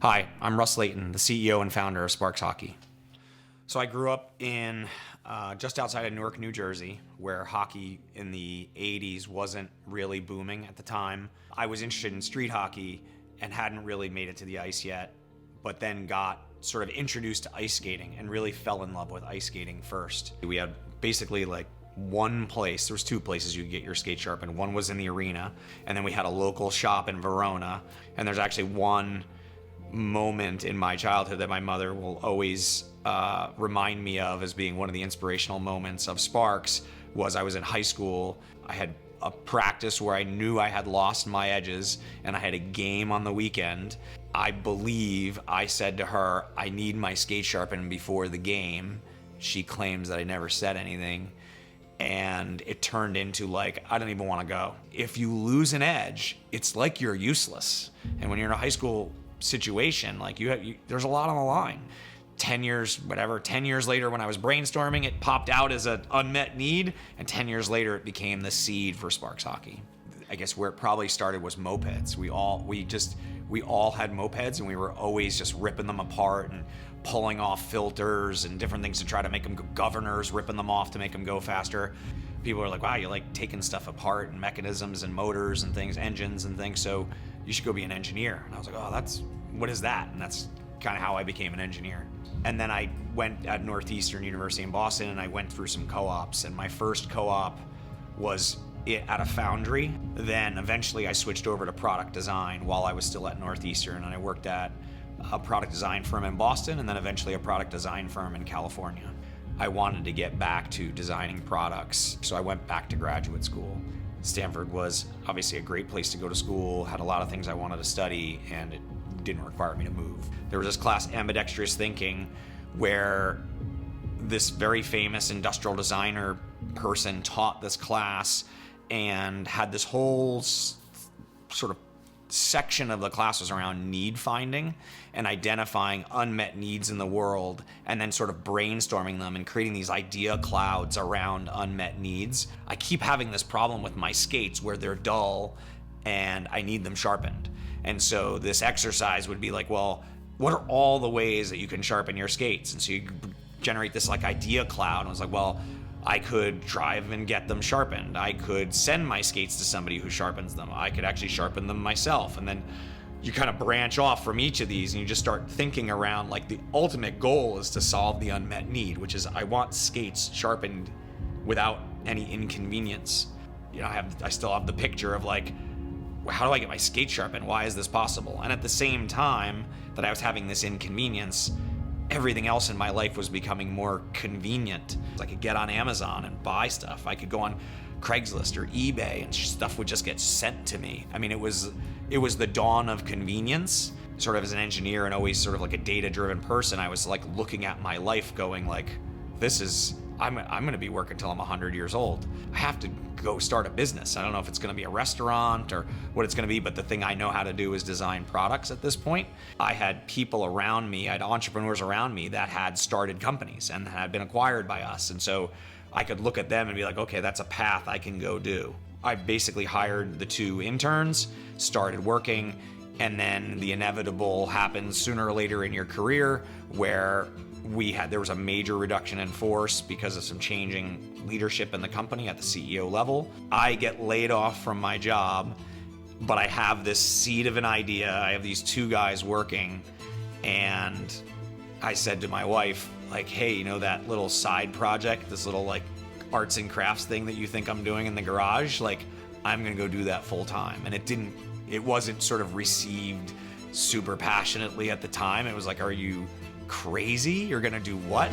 Hi, I'm Russ Layton, the CEO and founder of Sparx Hockey. So I grew up in just outside of Newark, New Jersey, where hockey in the 80s wasn't really booming at the time. I was interested in street hockey and hadn't really made it to the ice yet, but then got sort of introduced to ice skating and really fell in love with ice skating first. We had basically like one place, there was two places you could get your skate sharpened. One was in the arena, and then we had a local shop in Verona. And there's actually one moment in my childhood that my mother will always remind me of as being one of the inspirational moments of Sparx. Was I was in high school. I had a practice where I knew I had lost my edges, and I had a game on the weekend. I believe I said to her, I need my skate sharpened before the game. She claims that I never said anything, and it turned into like, I don't even want to go. If you lose an edge, it's like you're useless. And when you're in a high school situation, like there's a lot on the line. 10 years later, when I was brainstorming, it popped out as an unmet need, and 10 years later it became the seed for Sparx Hockey. I guess where it probably started was mopeds. We all had mopeds, and we were always just ripping them apart and pulling off filters and different things to try to make them go, governors, ripping them off to make them go faster. People are like, wow, you like taking stuff apart and mechanisms and motors and things, engines and things, so you should go be an engineer. And I was like, oh, what is that? And that's kind of how I became an engineer. And then I went at Northeastern University in Boston, and I went through some co-ops, and my first co-op was at a foundry. Then eventually I switched over to product design while I was still at Northeastern, and I worked at a product design firm in Boston, and then eventually a product design firm in California. I wanted to get back to designing products, so I went back to graduate school. Stanford was obviously a great place to go to school, had a lot of things I wanted to study, and it didn't require me to move. There was this class, Ambidextrous Thinking, where this very famous industrial designer person taught this class and had this whole sort of section of the class was around need finding and identifying unmet needs in the world, and then sort of brainstorming them and creating these idea clouds around unmet needs. I keep having this problem with my skates where they're dull and I need them sharpened. And so this exercise would be like, well, what are all the ways that you can sharpen your skates? And so you generate this like idea cloud. And I was like, well, I could drive and get them sharpened. I could send my skates to somebody who sharpens them. I could actually sharpen them myself. And then you kind of branch off from each of these, and you just start thinking around like the ultimate goal is to solve the unmet need, which is I want skates sharpened without any inconvenience. You know, I still have the picture of like, how do I get my skate sharpened? Why is this possible? And at the same time that I was having this inconvenience, everything else in my life was becoming more convenient. I could get on Amazon and buy stuff. I could go on Craigslist or eBay and stuff would just get sent to me. I mean, it was the dawn of convenience. Sort of as an engineer and always sort of like a data-driven person, I was like looking at my life going like, I'm gonna be working until I'm 100 years old. I have to go start a business. I don't know if it's gonna be a restaurant or what it's gonna be, but the thing I know how to do is design products at this point. I had people around me, I had entrepreneurs around me that had started companies and had been acquired by us. And so I could look at them and be like, okay, that's a path I can go do. I basically hired the 2 interns, started working, and then the inevitable happens sooner or later in your career where there was a major reduction in force because of some changing leadership in the company at the CEO level. I get laid off from my job, but I have this seed of an idea. I have these 2 guys working, and I said to my wife, like, hey, you know that little side project, this little like arts and crafts thing that you think I'm doing in the garage? Like, I'm gonna go do that full time. And it wasn't sort of received super passionately at the time. It was like, are you crazy? You're gonna do what?